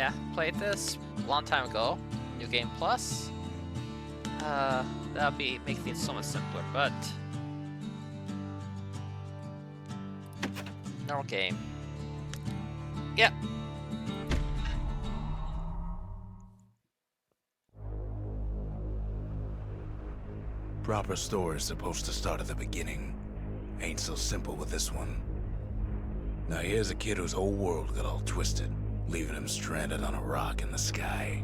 Yeah, played this a long time ago. New Game Plus. That'll make things so much simpler, but normal game. Yep. Proper story is supposed to start at the beginning. Ain't so simple with this one. Now here's a kid whose whole world got all twisted, leaving him stranded on a rock in the sky.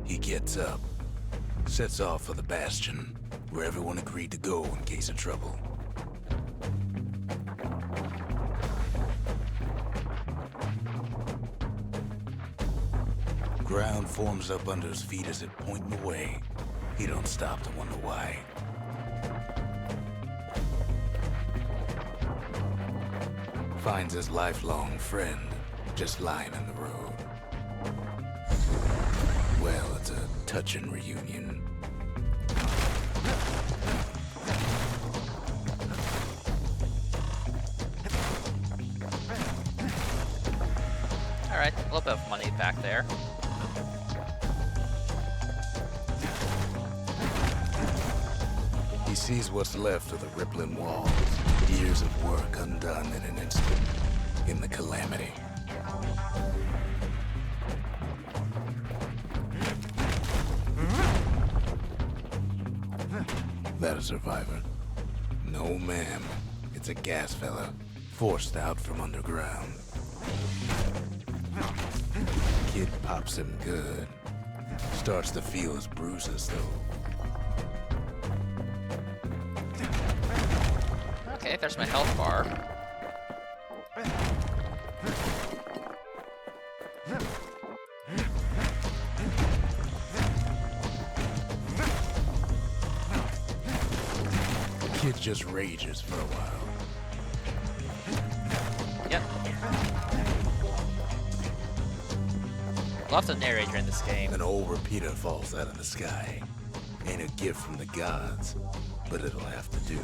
He gets up, sets off for the Bastion, where everyone agreed to go in case of trouble. Ground forms up under his feet as it pointing the way. He don't stop to wonder why. Finds his lifelong friend just lying in the road. Well, it's a touching reunion. Alright, a little bit of money back there. He sees what's left of the rippling walls, years of work undone in an instant, in the calamity. That a survivor? No, ma'am. It's a gas fella, forced out from underground. Kid pops him good. Starts to feel his bruises, though. Okay, there's my health bar. The kid just rages for a while. Yep. Lots of narrator in this game. An old repeater falls out of the sky. Ain't a gift from the gods, but it'll have to do.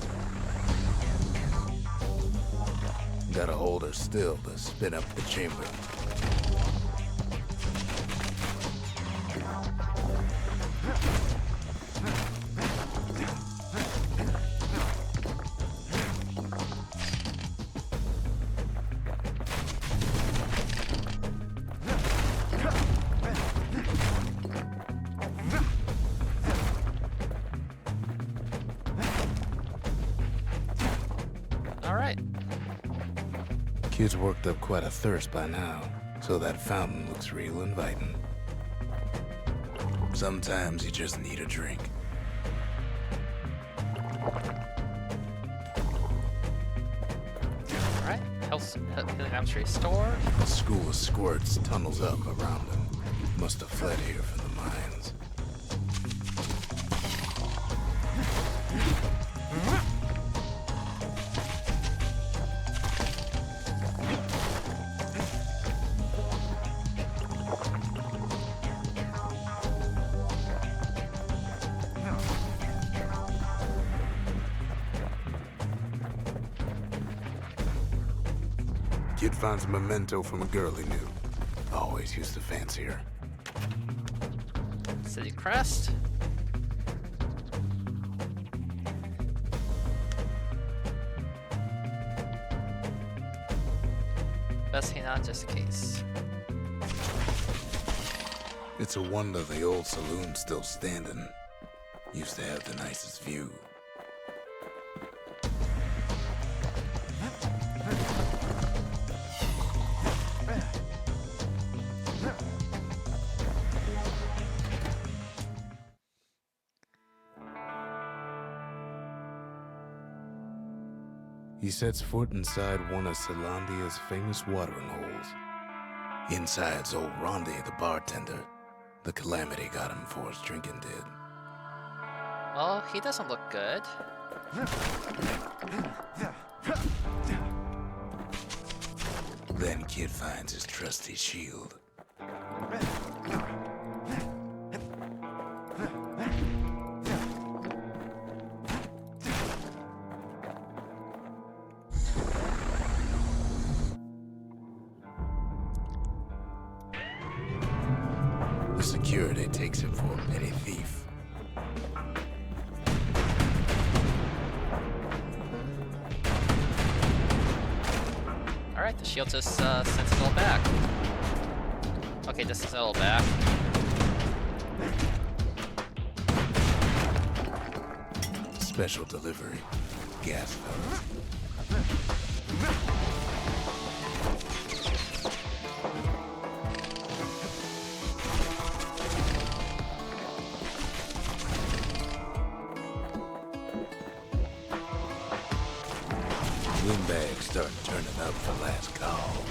Gotta hold her still to spin up the chamber. Alright. Kid's worked up quite a thirst by now, so that fountain looks real inviting. Sometimes you just need a drink. Alright. Healing items restored. A school of squirts tunnels up around him. Must have fled here from the mines. Kid finds a memento from a girl he knew. Always used to fancy her. City crest. Best hang on just in case. It's a wonder the old saloon's still standing. Used to have the nicest view. He sets foot inside one of Celandia's famous watering holes. Inside's old Rondi, the bartender. The calamity got him before his drinking did. Well, he doesn't look good. Then Kid finds his trusty shield. The security takes him for a petty thief. Alright, the shield just sends it all back. Okay, this is all back. Special delivery. Gas fellas. Windbags start turning up for last call.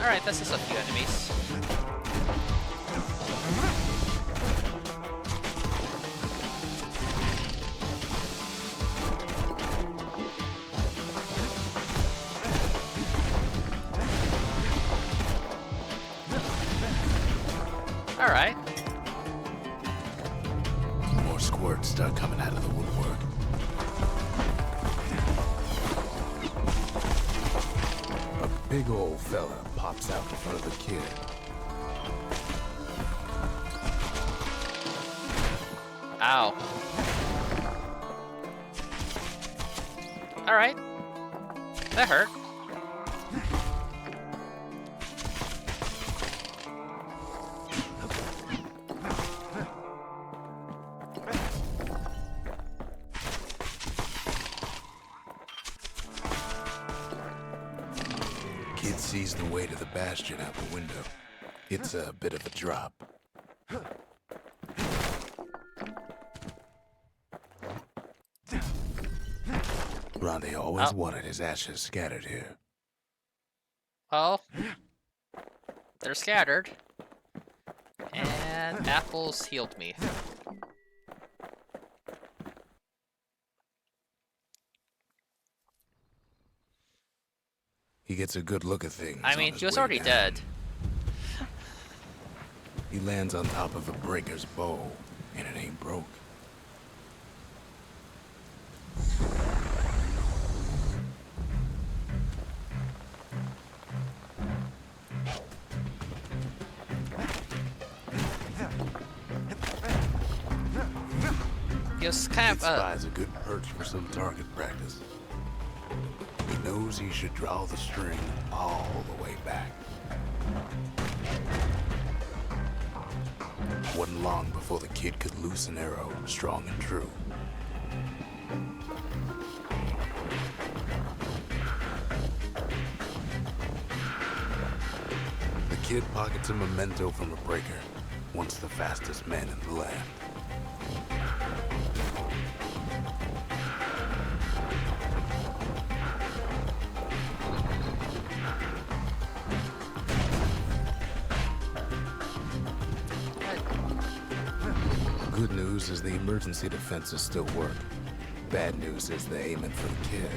Alright, this is a few enemies. Alright. More squirts start coming out of the woodwork. A big old fella pops out in front of the kid. Ow. Alright. That hurt. Kid sees the way to the Bastion out the window. It's a bit of a drop. Ronde always wanted his ashes scattered here. Well, they're scattered. And apples healed me. He gets a good look at things. I mean, he was already dead. He lands on top of a breaker's bow, and it ain't broke. He was kind It of spies a good perch for some target practice. He knows he should draw the string all the way back. Wasn't long before the kid could loose an arrow, strong and true. The kid pockets a memento from a breaker, once the fastest man in the land. Good news is the emergency defenses still work. Bad news is they're aiming for the kid.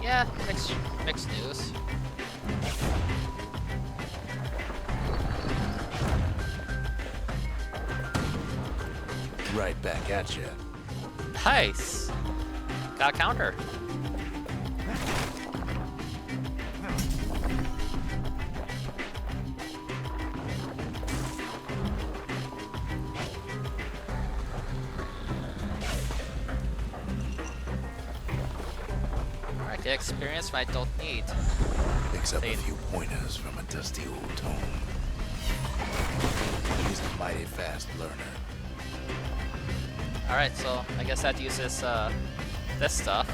yeah, mixed news. Right back at you. Nice. Got a counter. Alright, get experience I don't need. Picks up a few pointers from a dusty old tome. He's a mighty fast learner. Alright, so I guess that uses this stuff.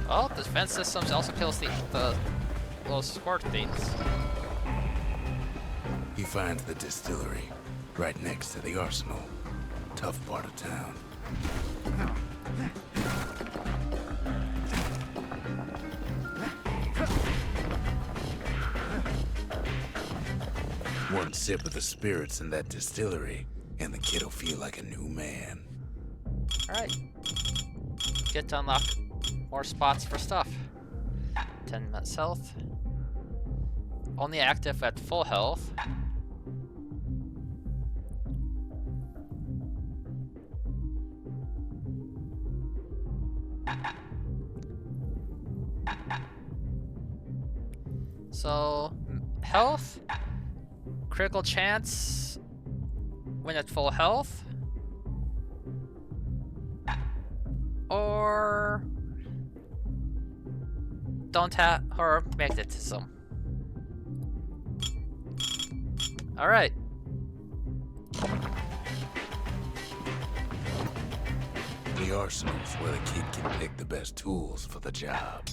Oh, the defense systems also kills the little squirt things. He finds the distillery right next to the arsenal. Tough part of town. sip of the spirits in that distillery, and the kid'll feel like a new man. Alright. Get to unlock more spots for stuff. 10 minutes health. Only active at full health. So, health, critical chance when at full health, or don't have, or magnetism. All right. The arsenal's where the kid can pick the best tools for the job.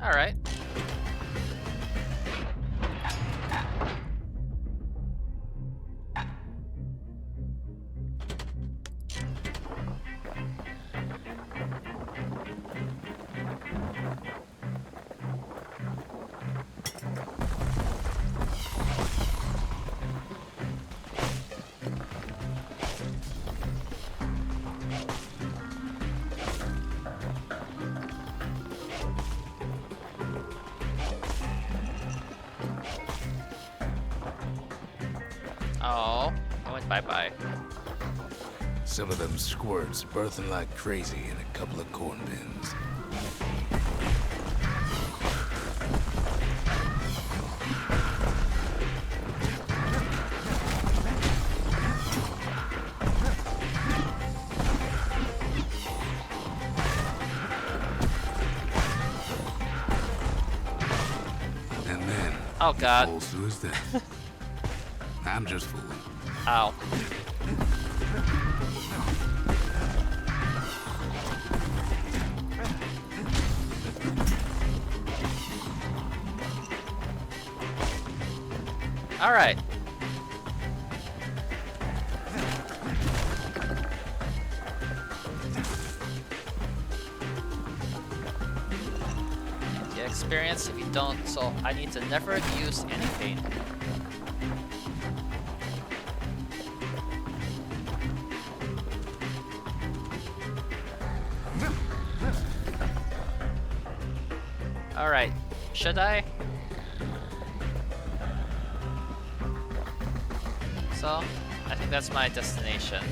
All right. Oh, I went bye-bye. Some of them squirts birthing like crazy in a couple of corn bins. And then, Oh God. falls to his death. I'm just fooling. Ow. All right. Get experience if you don't, so I need to never use anything. All right, should I? So, I think that's my destination.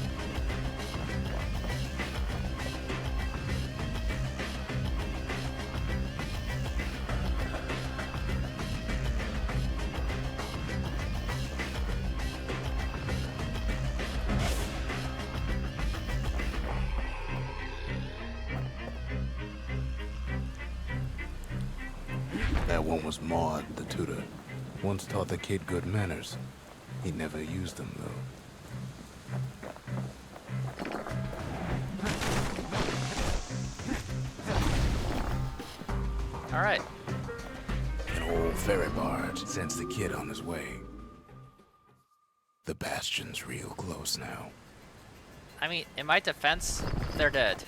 That one was Maud, the tutor. Once taught the kid good manners. He never used them, though. All right. An old ferry barge sends the kid on his way. The Bastion's real close now. I mean, in my defense, they're dead.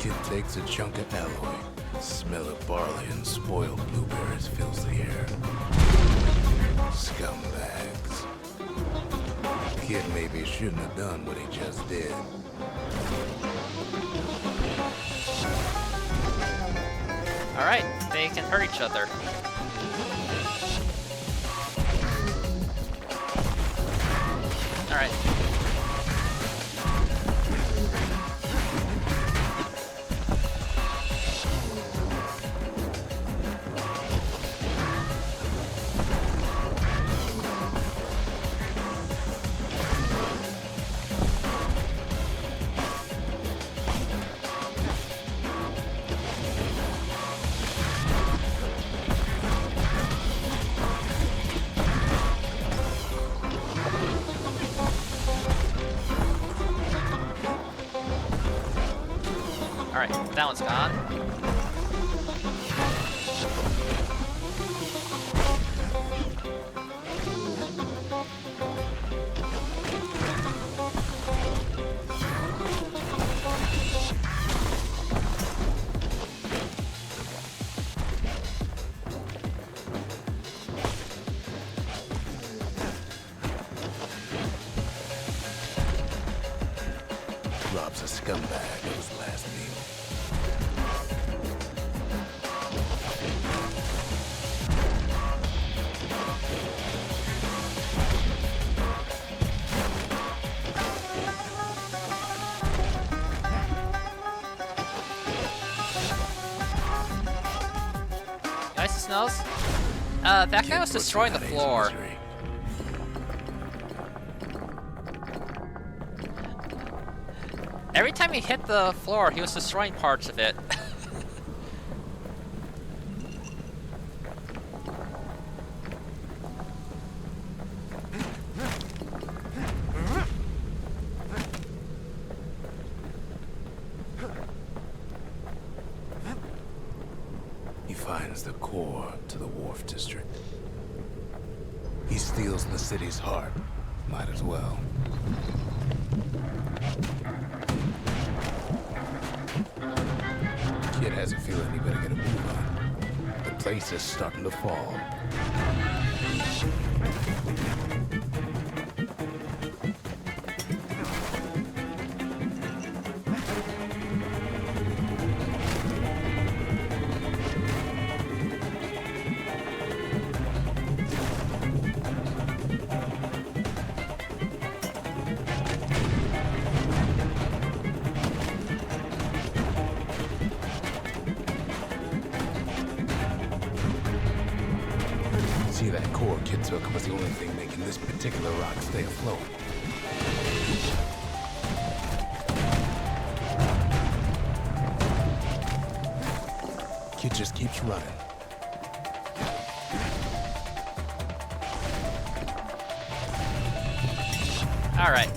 Kid takes a chunk of alloy. Smell of barley and spoiled blueberries fills the air. Scumbags. Kid maybe shouldn't have done what he just did. Alright, they can hurt each other. Alright. Alright, that one's gone. Rob's a scumbag of his last meal. Nice smells. That guy was destroying the floor. Every time he hit the floor, he was destroying parts of it. He finds the core to the Wharf District. He steals the city's heart. Might as well. Kid has a feeling he better get a move on. The place is starting to fall. See, that core Kid took was the only thing making this particular rock stay afloat. Kid just keeps running. Alright.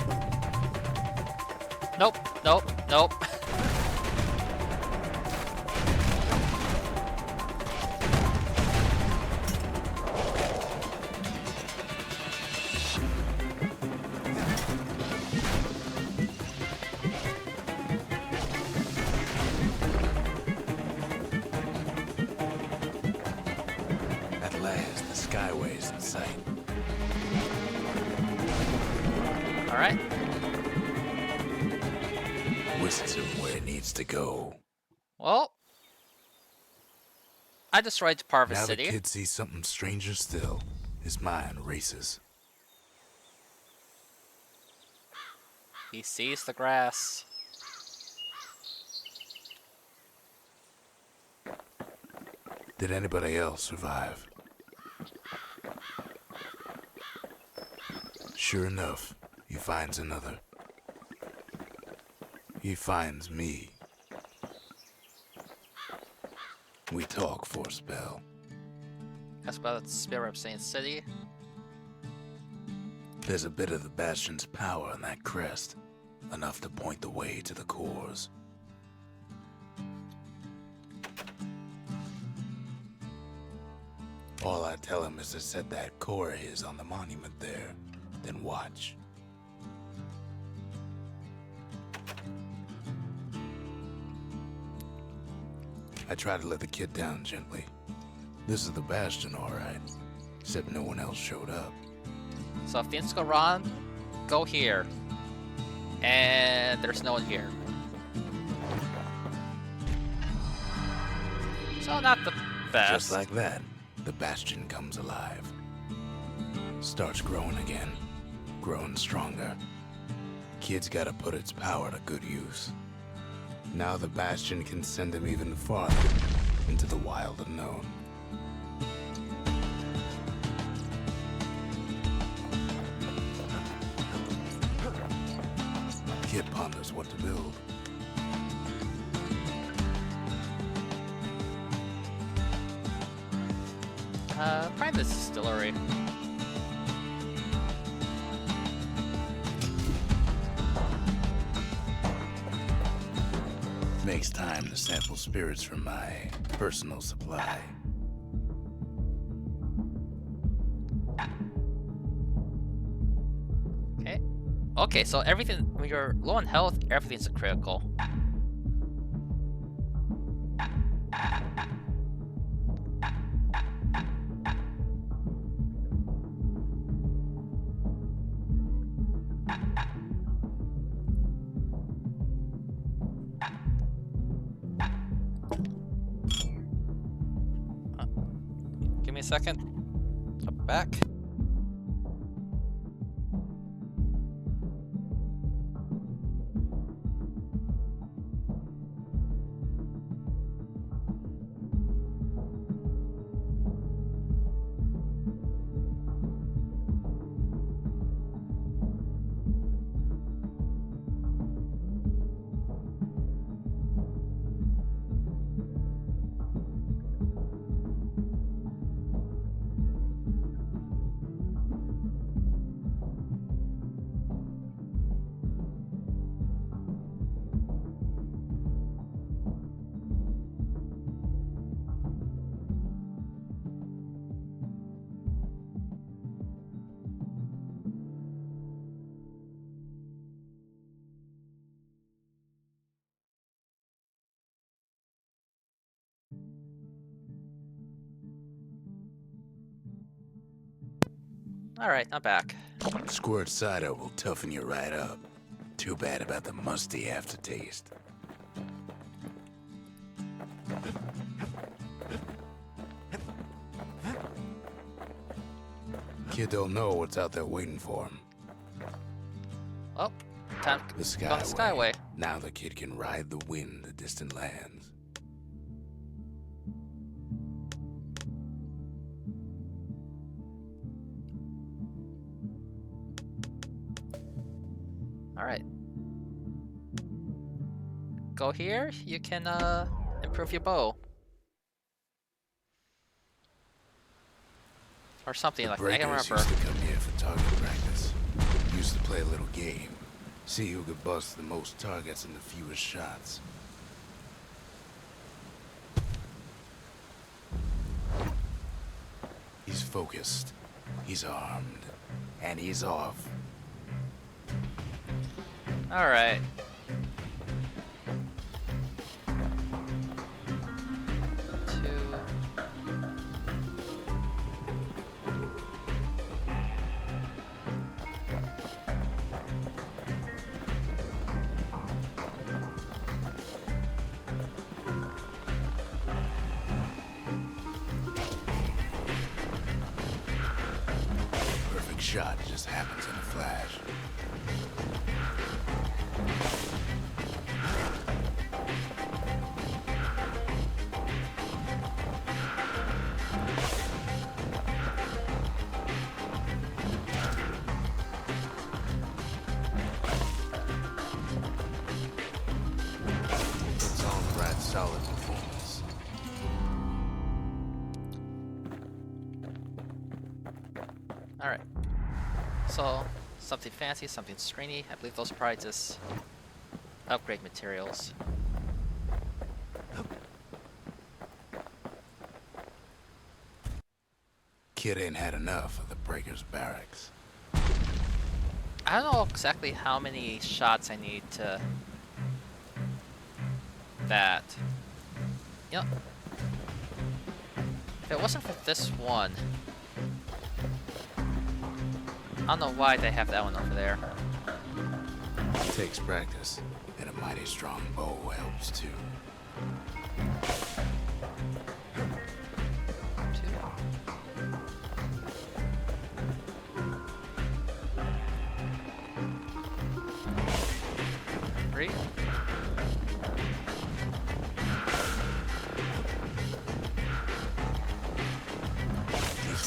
Nope, nope, nope. At last, the Skyway's in sight. Alright. Whisks him where it needs to go. Well, I destroyed part of a Now city. the kid sees something stranger still. His mind races. He sees the grass. Did anybody else survive? Sure enough, he finds another. He finds me. We talk for a spell. That's about the spirit of Saint City. There's a bit of the Bastion's power in that crest, enough to point the way to the cores. All I tell him is to set that core of his on the monument there, then watch. I try to let the kid down gently. This is the Bastion, all right, except no one else showed up. So if things go wrong, go here. And there's no one here. So not the best. Just like that, the Bastion comes alive. Starts growing again. Growing stronger. Kid's gotta put its power to good use. Now the Bastion can send him even farther into the wild unknown. Kid ponders what to build. Probably the distillery. Makes time to sample spirits from my personal supply. Okay. Okay, so everything, when you're low on health, everything's a critical. Give me a second. Up back. Alright, I'm back. Squirt cider will toughen you right up. Too bad about the musty aftertaste. Kid don't know what's out there waiting for him. Oh, time The to go on the Skyway. Now the kid can ride the wind to distant lands. Alright. Go here, you can improve your bow. Or something like that, I can't Breakers remember. used to come here for target practice. Used to play a little game. See who could bust the most targets in the fewest shots. He's focused. He's armed. And he's off. Alright. Perfect shot just happens in a flash. Puts on the right solid performance. Alright. So, something fancy, something stringy. I believe those are probably just upgrade materials. Kid ain't had enough of the Breakers barracks. I don't know exactly how many shots I need to... that. You know, if it wasn't for this one... I don't know why they have that one over there. Takes practice, and a mighty strong bow helps too. 3. He's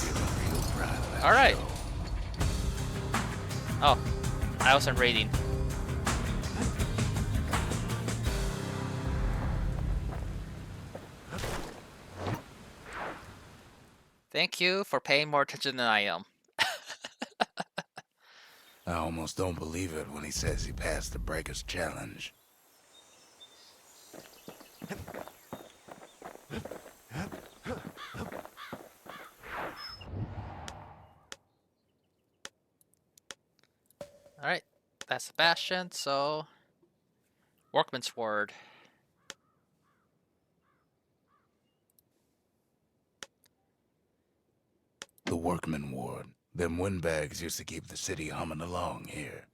feeling real proud of that. All right. show. Oh, I wasn't raiding. Thank you for paying more attention than I am. I almost don't believe it when he says he passed the Breaker's challenge. Alright, that's the Bastion, so... Workman's Ward. The Workman Ward. Them windbags used to keep the city humming along here.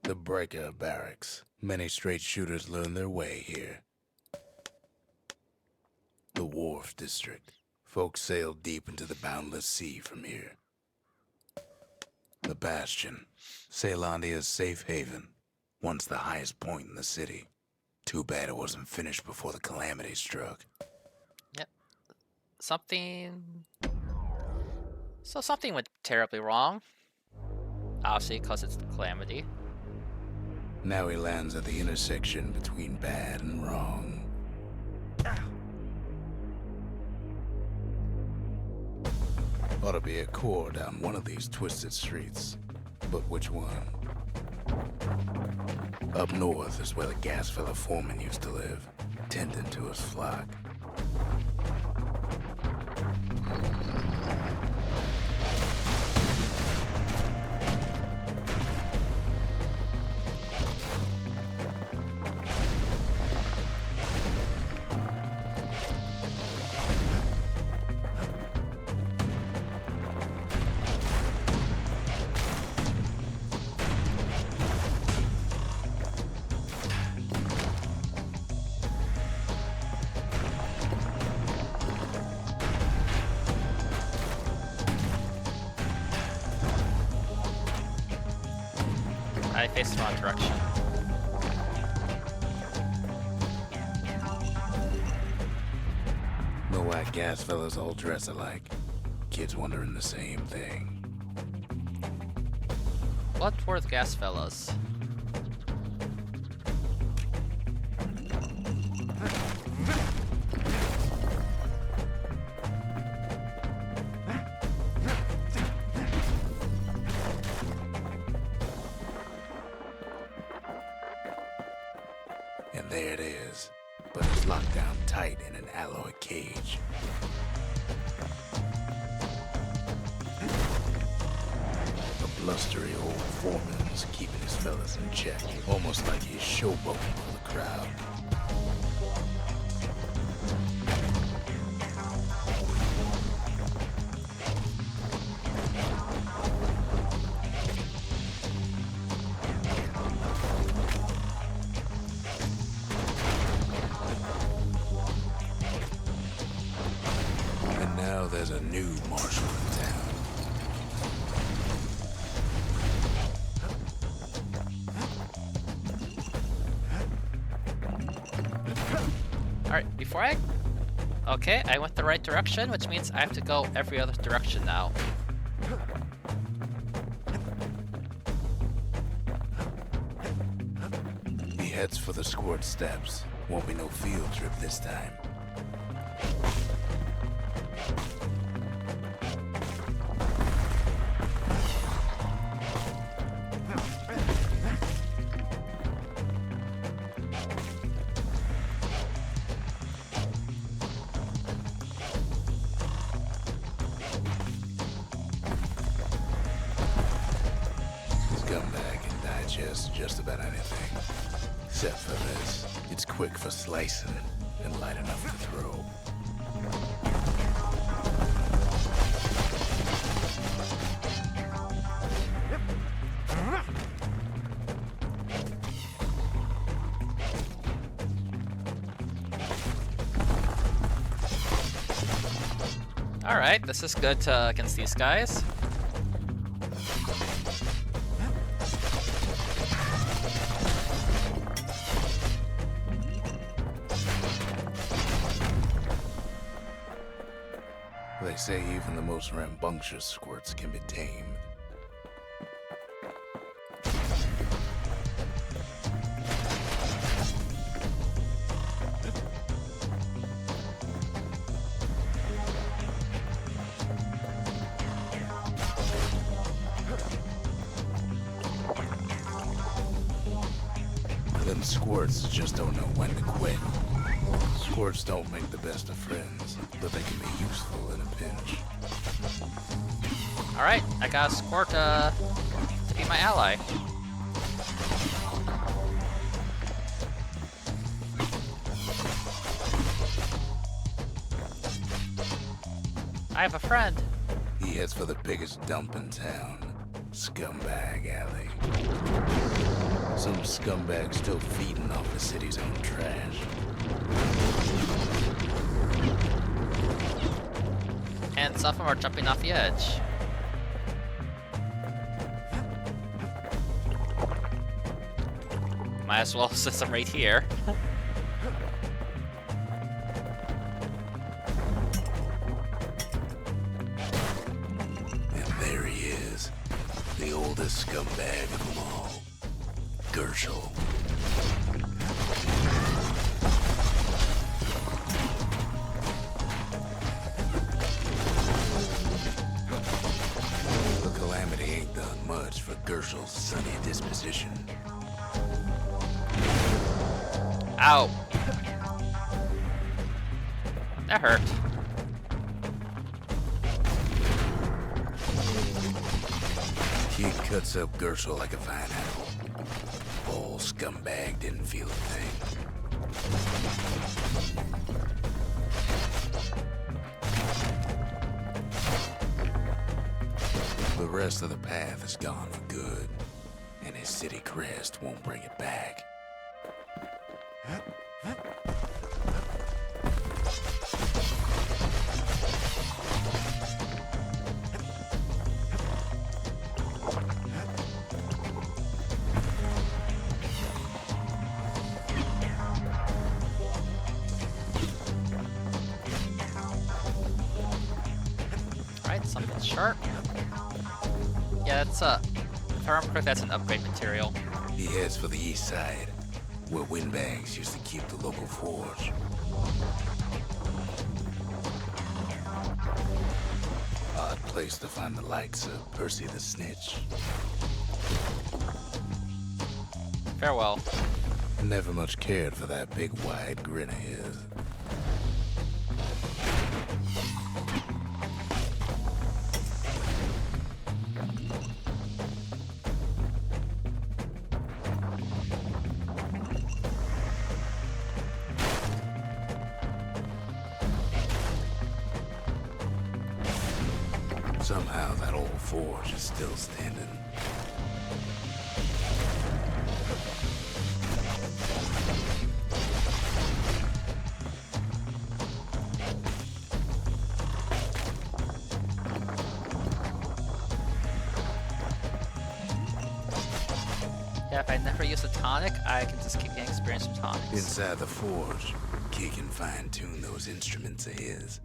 The Breaker Barracks. Many straight shooters learn their way here. The Wharf District. Folks sail deep into the boundless sea from here. The Bastion. Ceylondia's safe haven. Once the highest point in the city. Too bad it wasn't finished before the calamity struck. Something... So something went terribly wrong. Obviously, because it's the Calamity. Now he lands at the intersection between bad and wrong. Ought to be a core down one of these twisted streets. But which one? Up north is where the gas fella foreman used to live, tending to his flock. I faced the wrong direction. No why gas fellas all dress alike. Kids wondering the same thing. What were the gas fellas? And there it is. But it's locked down tight in an alloy cage. A blustery old foreman's keeping his fellas in check. Almost like he's showboating for the crowd. And now there's a new marshal in town. Alright, before I... Okay, I went the right direction, which means I have to go every other direction now. He heads for the squirt steps. Won't be no field trip this time. Scumbag can digest just about anything. Except for this. It's quick for slicing and light enough to throw. Alright, this is good against these guys. say even the most rambunctious squirts can be tamed. Them squirts just don't know when to quit. Squirts don't make the best of friends, but they can be useful in a pinch. Alright, I got a squirt to be my ally. I have a friend. He heads for the biggest dump in town, Scumbag Alley. Some scumbag still feeding off the city's own trash. And some of them are jumping off the edge. Might as well since I'm right here. And there he is, the oldest scumbag of them all, Gershel. The calamity ain't done much for Gershel's sunny disposition. Ow. That hurt. He cuts up Gershel like a fine apple. Old scumbag didn't feel a thing. The rest of the path is gone for good, and his city crest won't bring it back. Alright, something sharp. Yeah, that's if I remember correctly, that's an upgrade material. He heads for the east side, where windbags used to keep the local forge. Odd place to find the likes of Percy the Snitch. Farewell. Never much cared for that big wide grin of his. Somehow that old forge is still standing. Yeah, if I never use a tonic, I can just keep getting experience from tonics. Inside the forge, Key can fine-tune those instruments of his.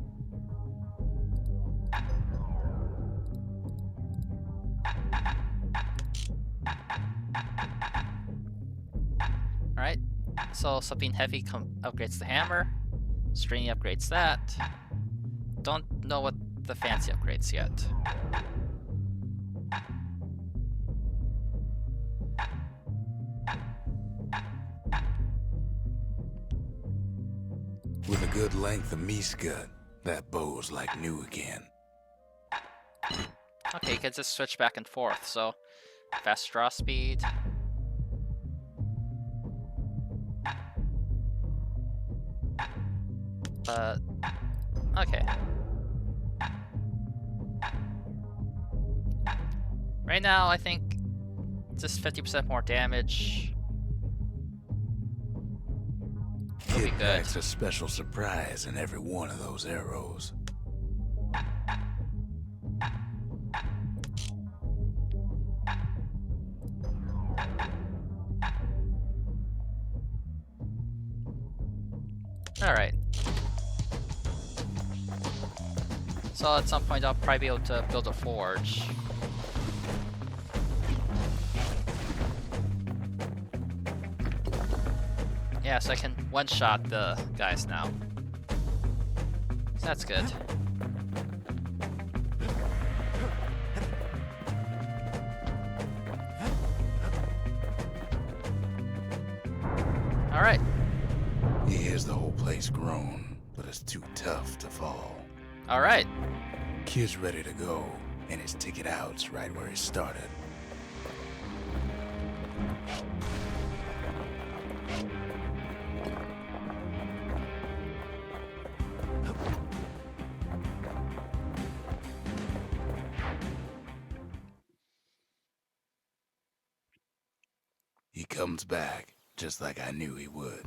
Alright, so something heavy upgrades the hammer. Stringy upgrades that. Don't know what the fancy upgrades yet. With a good length of meat-gut, that bow's like new again. Okay, you can just switch back and forth, so fast draw speed. But, okay. Right now, I think just 50% more damage. It'll be Kid good. packs a special surprise in every one of those arrows. Alright. So at some point I'll probably be able to build a forge. Yeah, so I can one-shot the guys now. So that's good. Alright. He hears the whole place groan, but it's too tough to fall. Alright. Kid's ready to go, and his ticket out's right where he started. He comes back, just like I knew he would.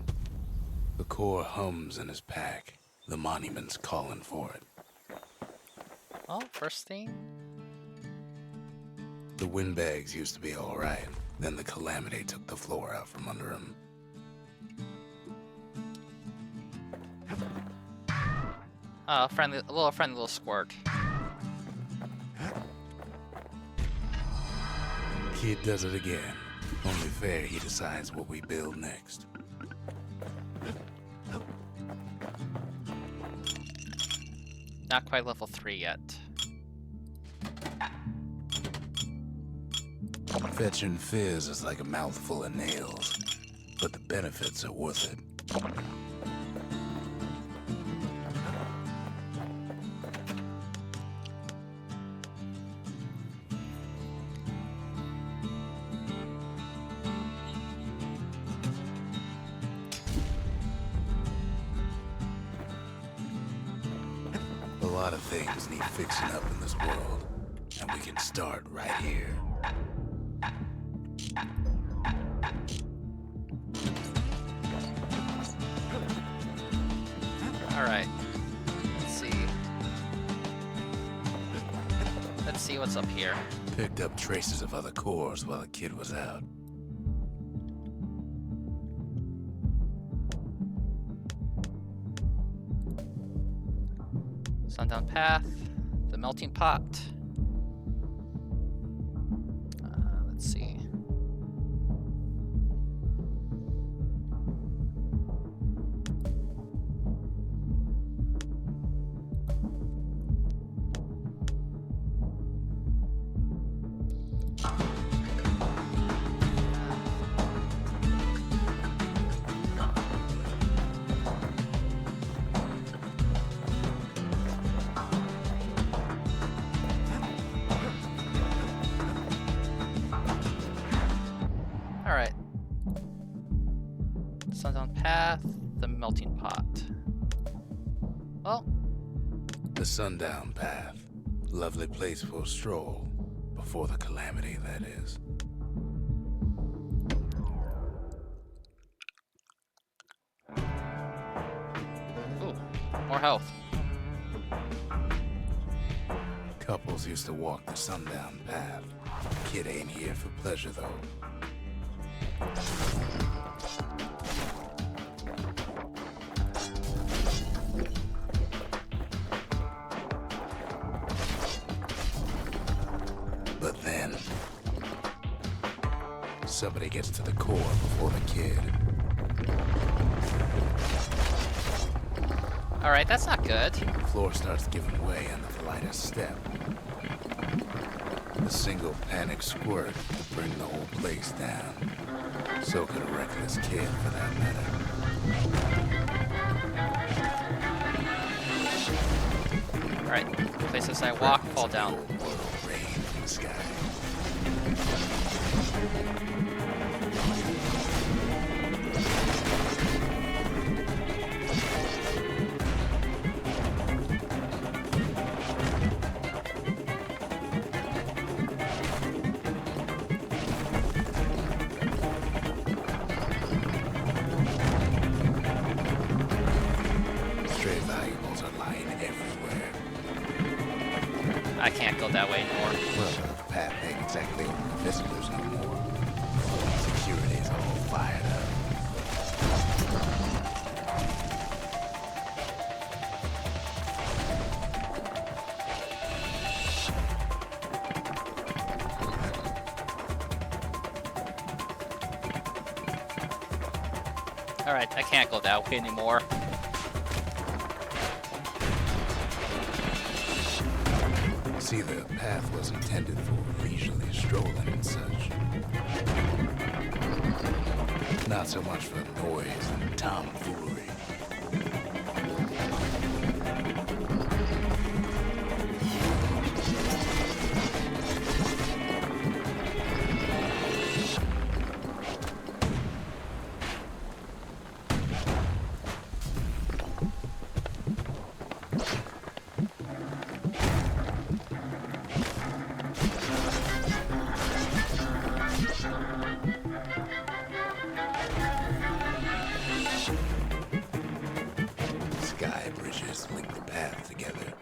The core hums in his pack. The monument's calling for it. Well, first thing. The windbags used to be alright. Then the calamity took the floor out from under him. A little friendly squirt. Kid does it again. Only fair he decides what we build next. Not quite level 3 yet. Fetching fizz is like a mouthful of nails, but the benefits are worth it. A lot of things need fixing up in this world, and we can start right here. Alright. Let's see what's up here. Picked up traces of other cores while the kid was out. Sundown Path, the melting pot. Let's see. Alright. Sundown Path, the melting pot. Well, The Sundown Path. Lovely place for a stroll. Before the calamity, that is. ooh, more health. Couples used to walk the Sundown Path. Kid ain't here for pleasure, though. But then, somebody gets to the core before the kid. Alright, that's not good. The floor starts giving way on the lightest step. A single panic squirt could bring the whole place down. So could a reckless kid, for that matter. Alright, places I walk fall down. Old world rain from the sky. Stray valuables are lying everywhere. I can't go that way anymore. Well, the path ain't exactly open to visitors no more. Security's all fired up. Alright, I can't go that way anymore. See, the path was intended for leisurely strolling and such. Not so much for noise and tomfoolery. Sky bridges link the path together.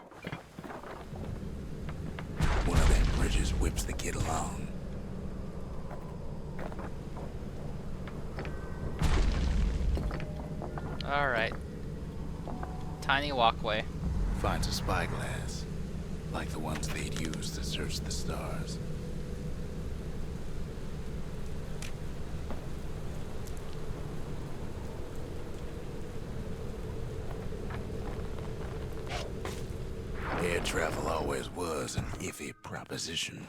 One of them bridges whips the kid along. Alright. Tiny walkway. Finds a spyglass, like the ones they'd use to search the stars. Air travel always was an iffy proposition.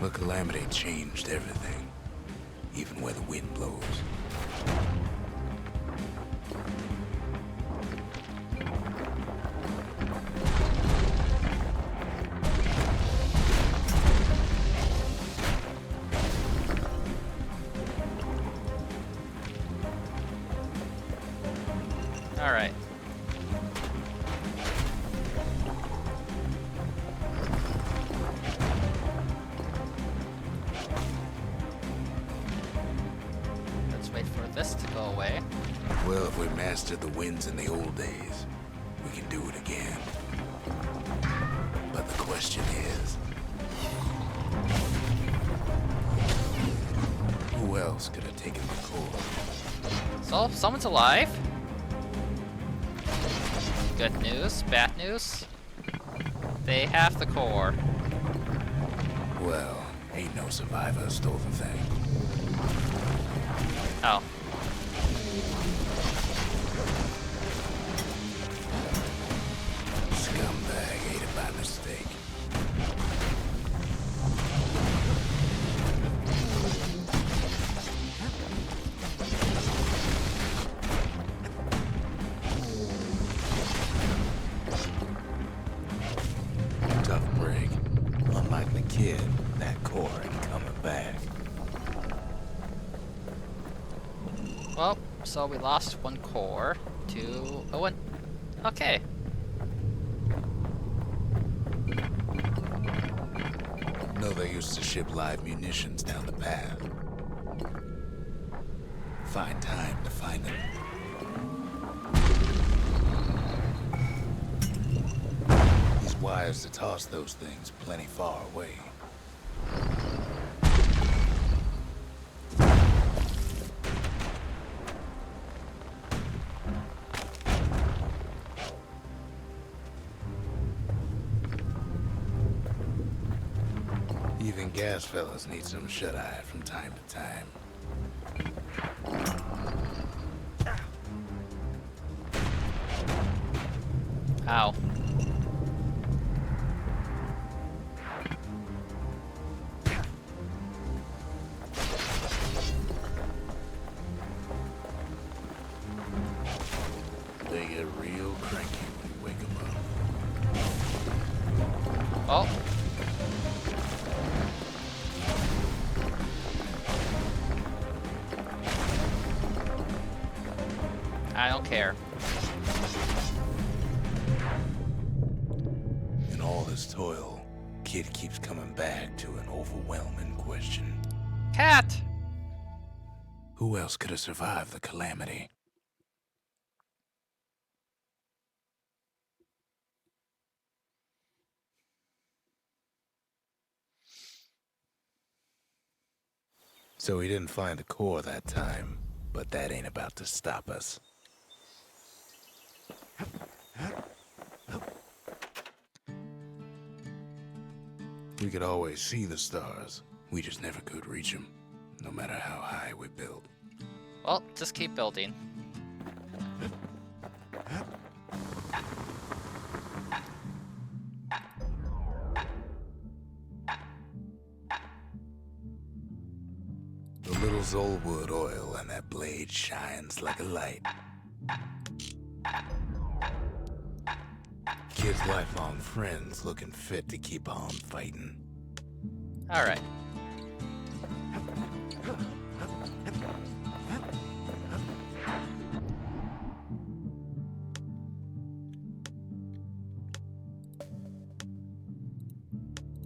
But Calamity changed everything, even where the wind blows. Alright. Let's wait for this to go away. Well, if we mastered the winds in the old days, we can do it again. But the question is, who else could have taken the core? So, someone's alive. Good news, bad news. They have the core. Well, ain't no survivor stole the thing. Oh. Scumbag ate it by mistake. Tough break. Unlike the kid, that core ain't coming back. Well, so we lost one core to Owen. Okay. No, they used to ship live munitions down the path. Find time to find them. These wires to toss those things plenty far away. Even gas fellas need some shut-eye from time to time. Ow. They get real cranky when you wake them up. Oh. I don't care. In all this toil, Kid keeps coming back to an overwhelming question. Cat! Who else could have survived the calamity? So he didn't find a core that time, but that ain't about to stop us. We could always see the stars. We just never could reach them, no matter how high we built. Well, just keep building. The little Zolwood oil and that blade shines like a light. Kid's lifelong friends looking fit to keep on fighting. Alright.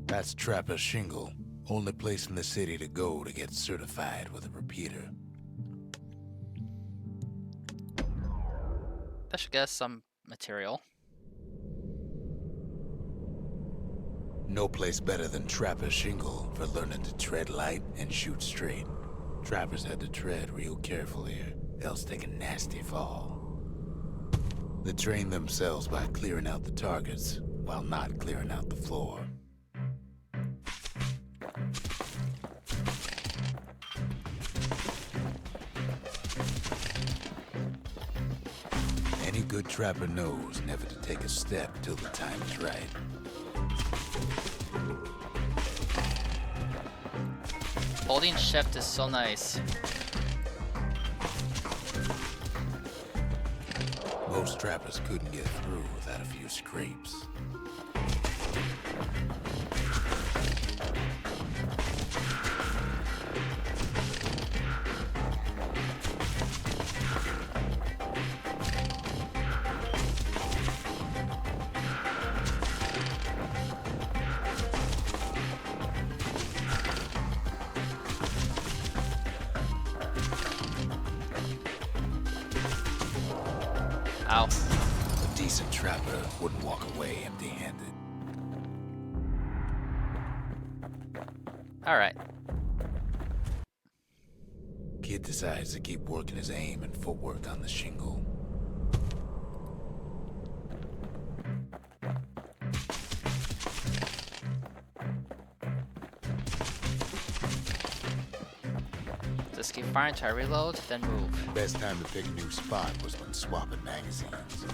That's Trapper Shingle. Only place in the city to go to get certified with a repeater. That should get us some material. No place better than Trapper Shingle for learning to tread light and shoot straight. Trappers had to tread real careful here, else take a nasty fall. They train themselves by clearing out the targets, while not clearing out the floor. Any good trapper knows never to take a step till the time is right. Holding shift is so nice. Most trappers couldn't get through without a few scrapes. Ow. A decent trapper wouldn't walk away empty-handed. Alright. Kid decides to keep working his aim and footwork on the shingle. Just keep firing till I reload, then move. Best time to pick a new spot was when swapping magazines.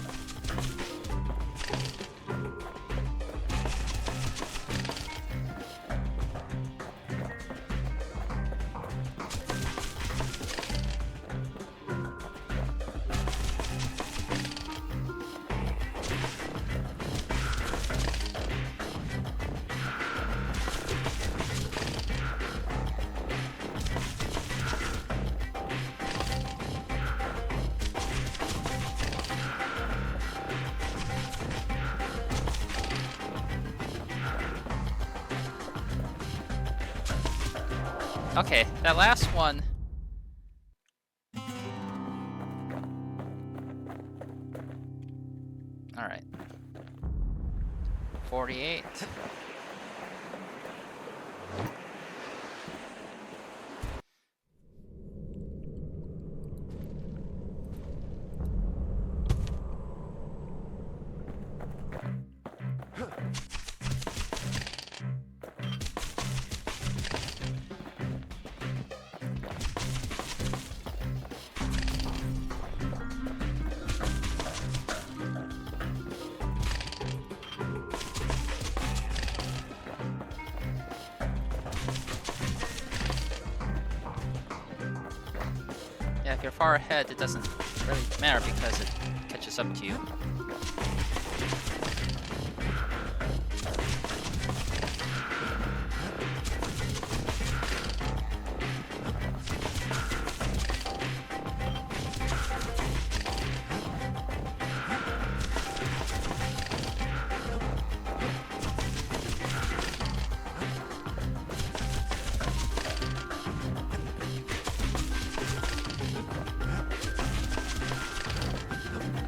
Okay, that last one. Alright. 48. Yeah, if you're far ahead, it doesn't really matter because it catches up to you.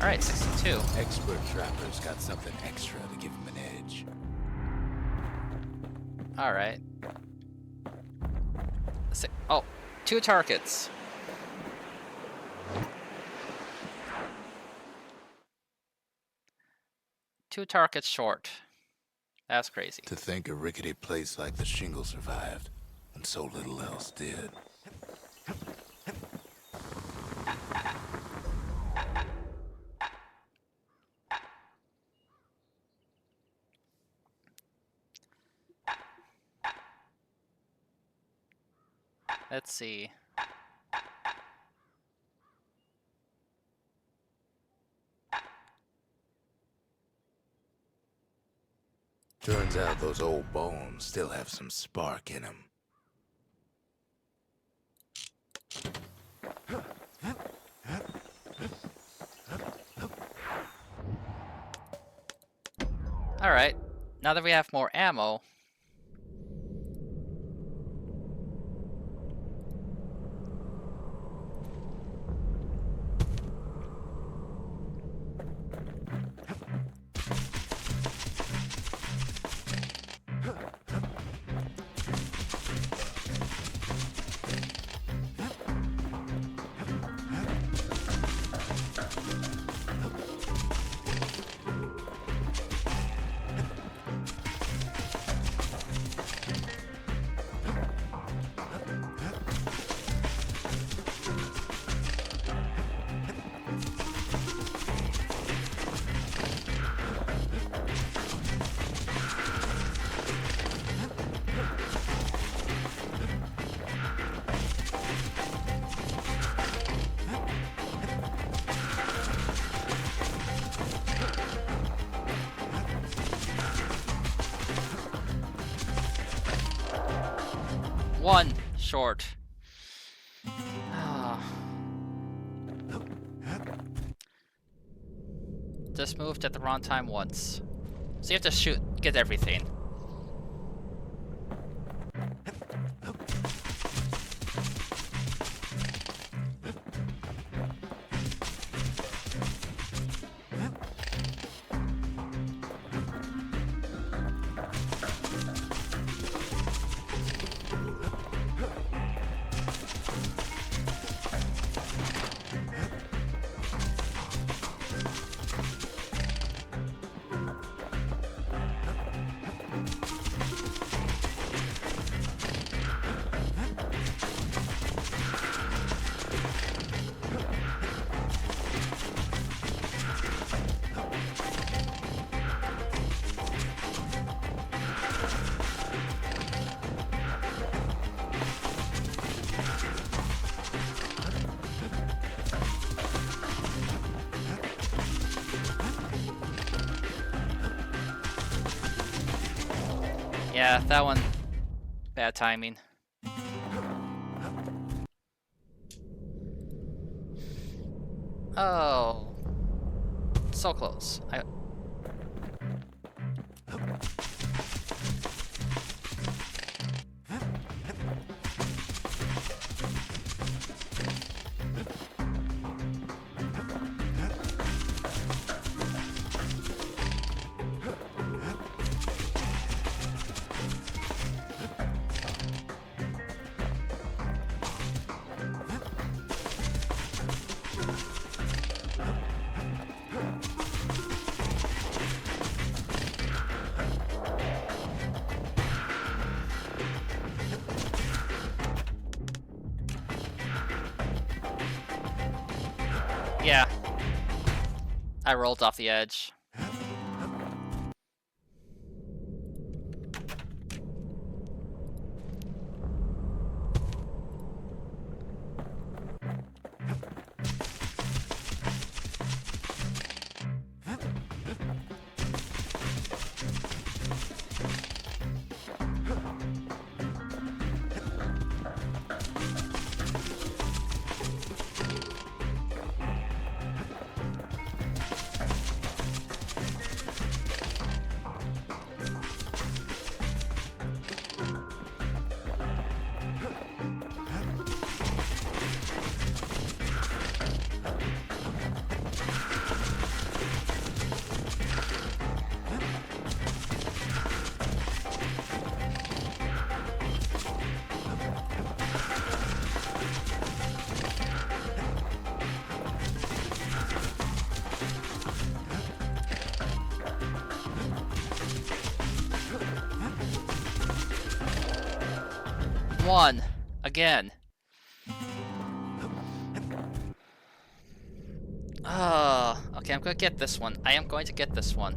Alright, 62. Expert trappers got something extra to give them an edge. Alright. Oh, 2 targets. Two targets short. That's crazy. To think a rickety place like the Shingle survived, and so little else did. Let's see. Turns out those old bones still have some spark in them. Alright. Now that we have more ammo. One short. Just moved at the wrong time once. So you have to get everything. Yeah, that one. Bad timing. Oh. So close. Yeah. I rolled off the edge. one. Again. Okay, I'm gonna get this one. I am going to get this one.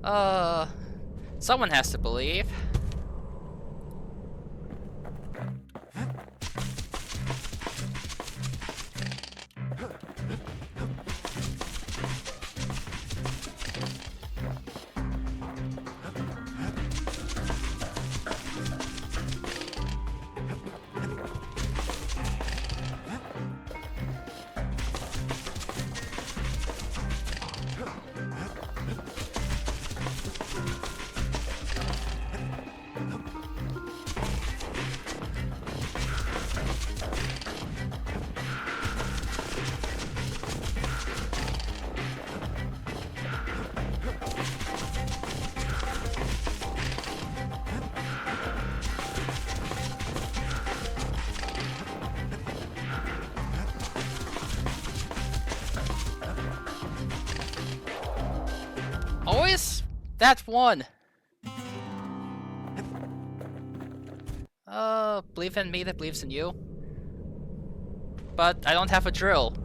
Oh! Someone has to believe. Always that one. Believe in me that believes in you. But I don't have a drill.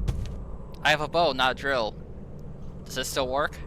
I have a bow, not a drill. Does this still work?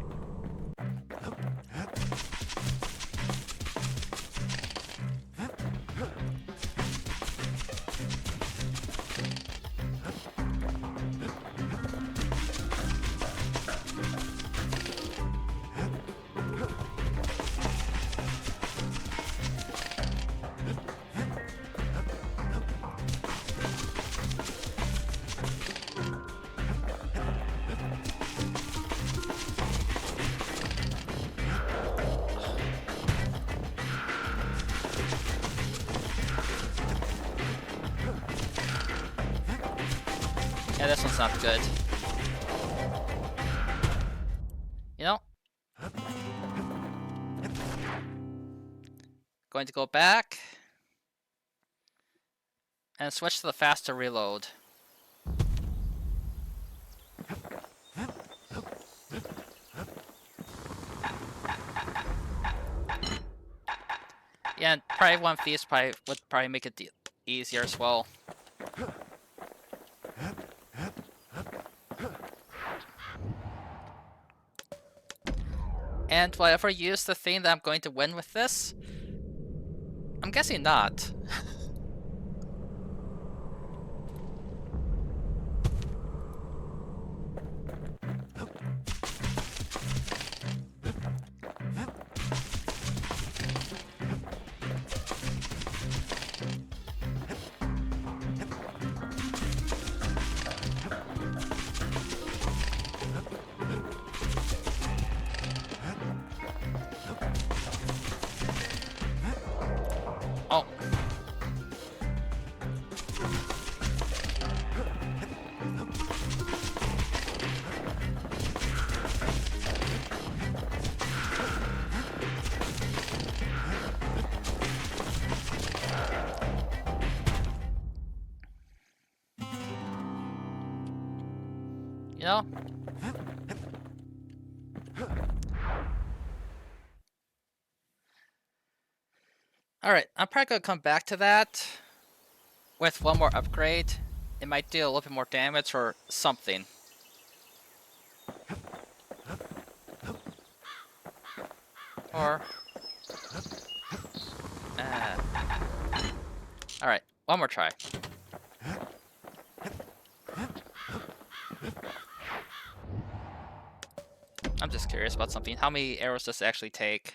Yeah, this one's not good. You know? Going to go back and switch to the faster reload. Yeah, and probably one of these would probably make it easier as well. And will I ever use the thing that I'm going to win with this? I'm guessing not. Oh. You know? Alright, I'm probably gonna come back to that with one more upgrade. It might deal a little bit more damage or something. Or... Alright, one more try. I'm just curious about something. How many arrows does it actually take?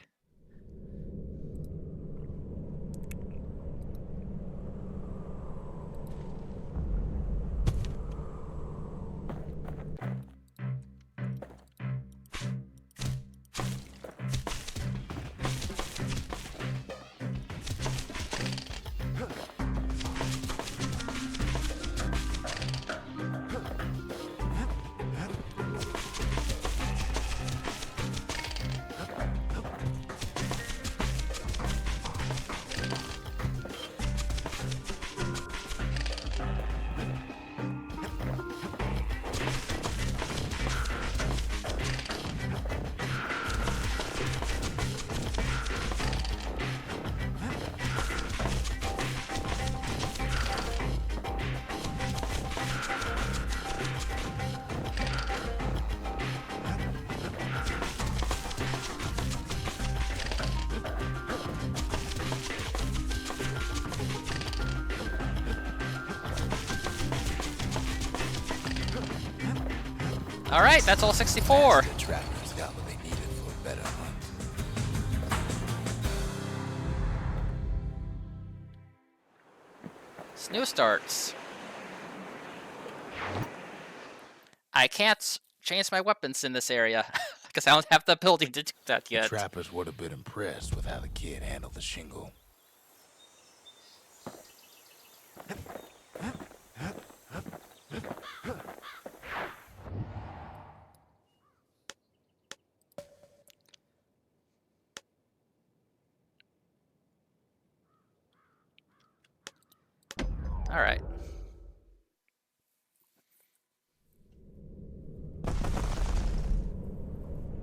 Alright, that's all 64. The trappers got what they needed for a better hunt. Snoo starts. I can't change my weapons in this area because I don't have the ability to do that The yet. trappers would have been impressed with how the kid handled the shingle. Alright.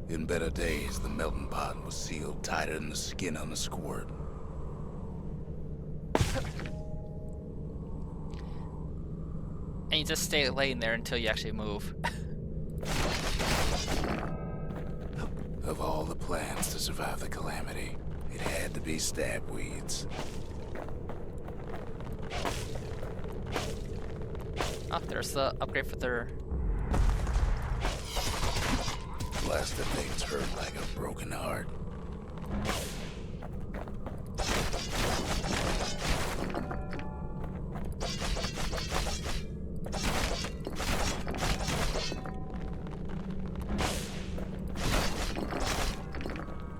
In better days, the melting pot was sealed tighter than the skin on a squirt. And you just stay laying there until you actually move. Of all the plans to survive the calamity, it had to be stabweeds. Oh, there's the upgrade for their... Blasted things hurt like a broken heart.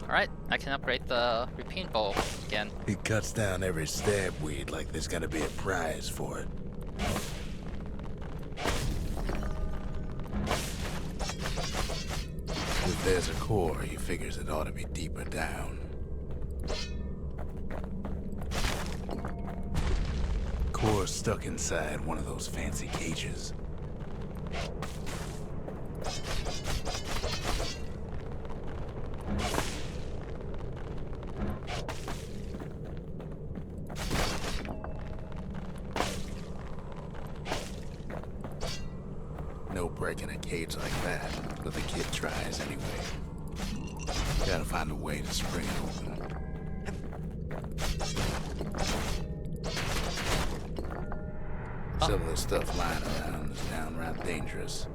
Alright, I can upgrade the repeat bow again. It cuts down every stabweed like there's gonna be a prize for it. If there's a core, he figures it ought to be deeper down. Core stuck inside one of those fancy cages. No breaking a cage like that, but the kid tries anyway. Gotta find a way to spring it open. Some of the stuff lying around is downright dangerous.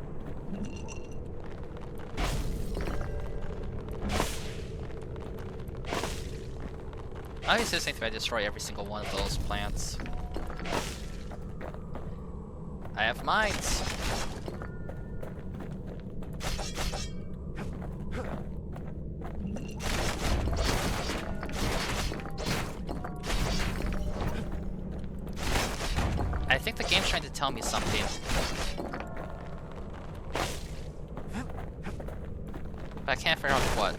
I always just think if I destroy every single one of those plants. I have mines. I think the game's trying to tell me something. But I can't figure out what.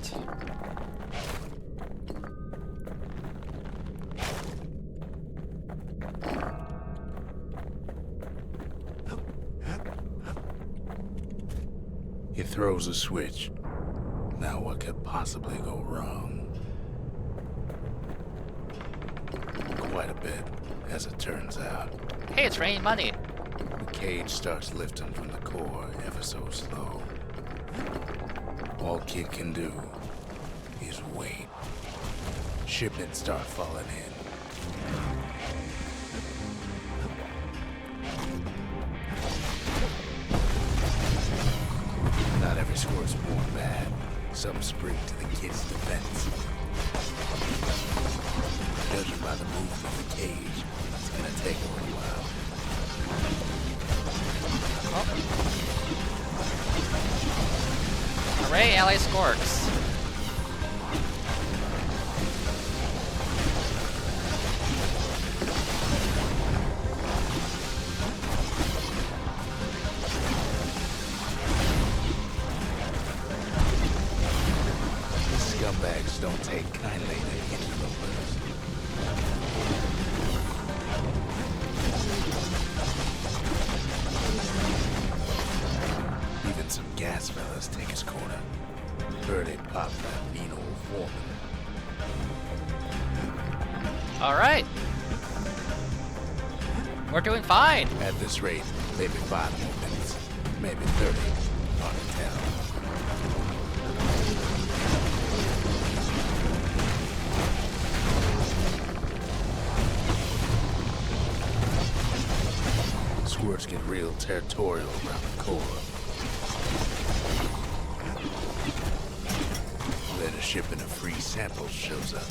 He throws a switch. Now what could possibly go wrong? Quite a bit, as it turns out. Hey, it's raining money. The cage starts lifting from the core ever so slow. All Kid can do is wait. Shipments start falling in. Not every squirt is born bad. some spring to the kid's defense. Judging by the movement of the cage, it's gonna take a little while. Hooray, ally skorks. Scumbags don't take kindly to interlopers. Even some gas fellas take his corner. Heard he popped that mean old foreman. Alright. We're doing fine. At this rate, maybe 5 more minutes, maybe 30. Hard to tell. Squirts get real territorial around the core. Then a shipment of free samples shows up.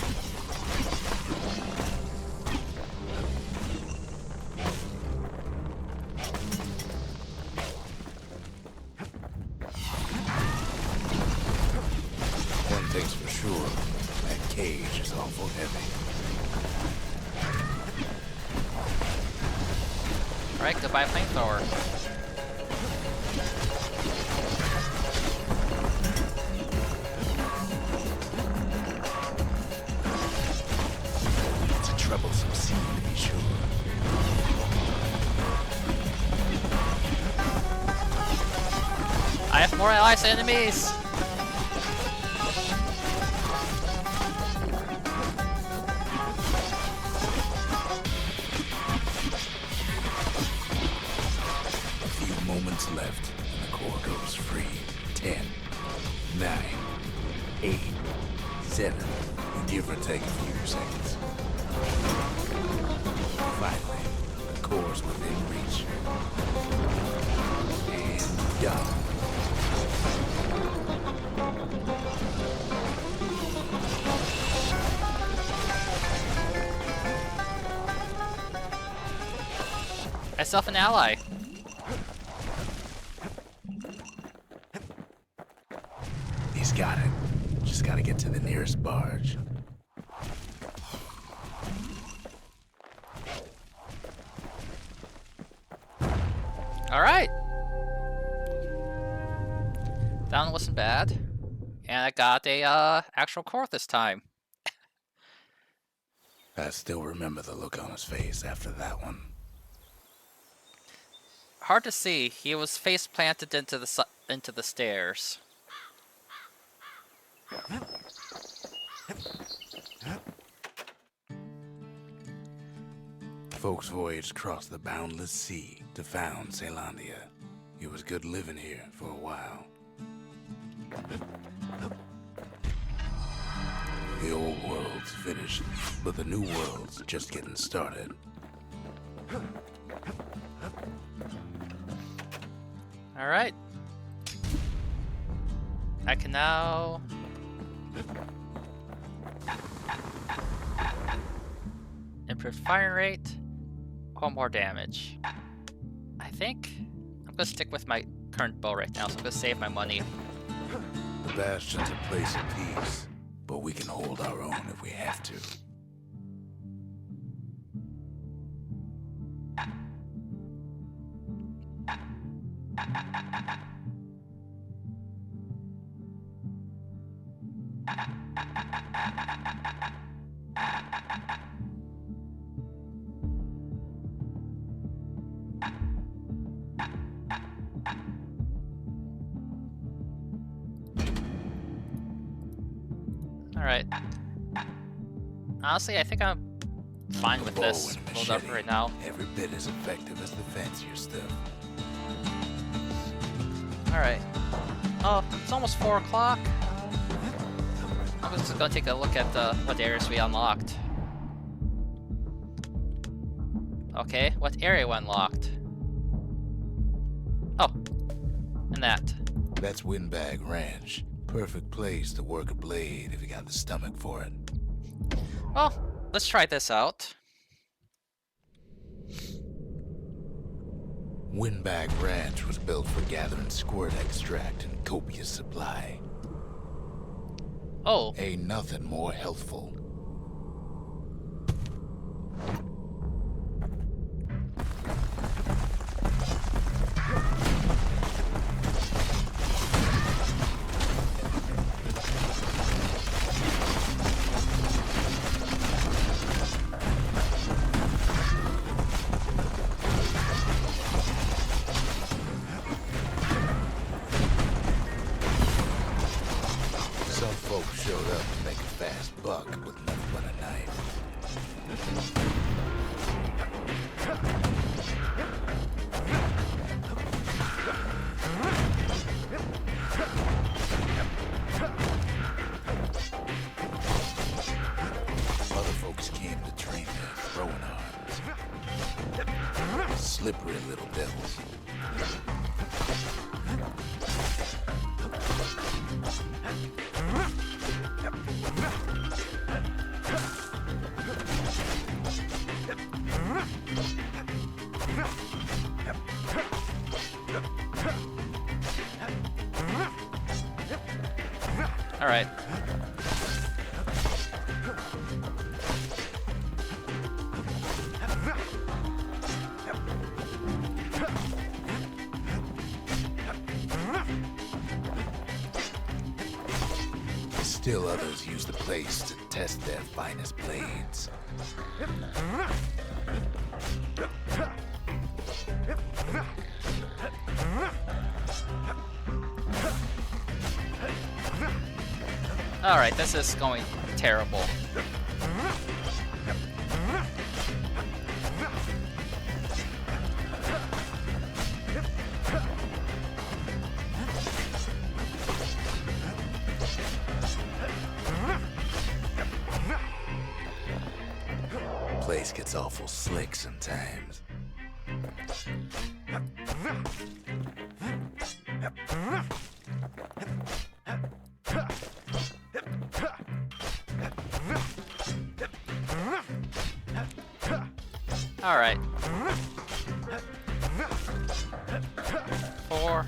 One thing's for sure, that cage is awful heavy. Alright, goodbye flamethrower. It's a troublesome scene to be sure. I have more allies than enemies! Moments left, and the core goes free. 10, 9, 8, 7. Give or take a few seconds. Finally, the core's within reach. And gone. Myself an ally. He's got it. Just gotta get to the nearest barge. Alright. That one wasn't bad. And I got a actual core this time. I still remember the look on his face after that one. Hard to see. He was face planted into the stairs. Folks voyaged across the boundless sea to found Caelondia. It was good living here for a while. The old world's finished, but the new world's just getting started. Alright. I can now... improve fire rate, or more damage. I think I'm gonna stick with my current bow right now, so I'm gonna save my money. The Bastion's a place of peace, but we can hold our own if we have to. Alright. Honestly, I think I'm fine with this build up right now. Every bit as effective as the fancier stuff. Alright. Oh, it's almost 4 o'clock. I'm just gonna take a look at what areas we unlocked. Okay, what area we unlocked? Oh, and that. That's Windbag Ranch. Perfect place to work a blade if you got the stomach for it. Well, let's try this out. Windbag Ranch was built for gathering squirt extract in copious supply. Oh, Ain't nothing more healthful. Some folks showed up to make a fast buck with nothing but a knife. Other folks came to train their throwing arms. Slippery little devils. all right. Still others use the place to test their finest blades. All right, this is going terrible. Place gets awful slick sometimes. All right. 4.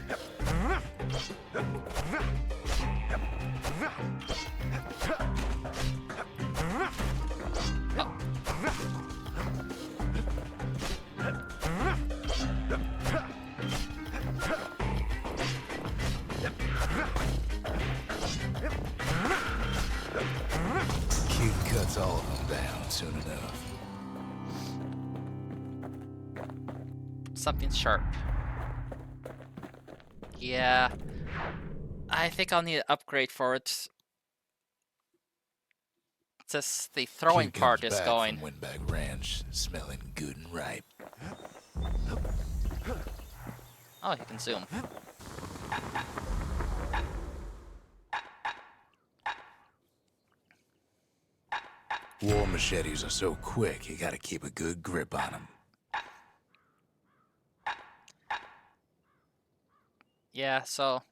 Kid cuts all of them down soon enough. Something sharp. Yeah. I think I'll need an upgrade for it. Just the throwing Kid part comes is back going. from Windbag Ranch, smelling good and ripe. Oh, you can zoom. War machetes are so quick, you gotta keep a good grip on them. Yeah, so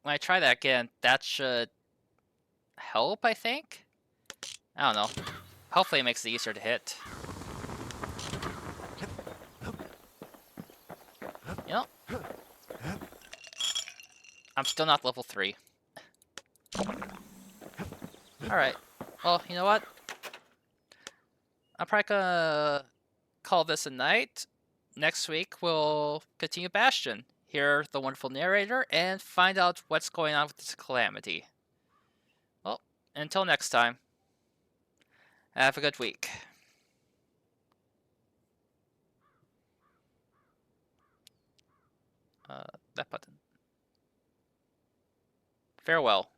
when I try that again, that should help, I think? I don't know. Hopefully it makes it easier to hit. You know? I'm still not level 3. Alright. Well, you know what? I'm probably gonna call this a night. Next week, we'll continue Bastion. Hear the wonderful narrator and find out what's going on with this calamity. Well, until next time, have a good week. That button. Farewell.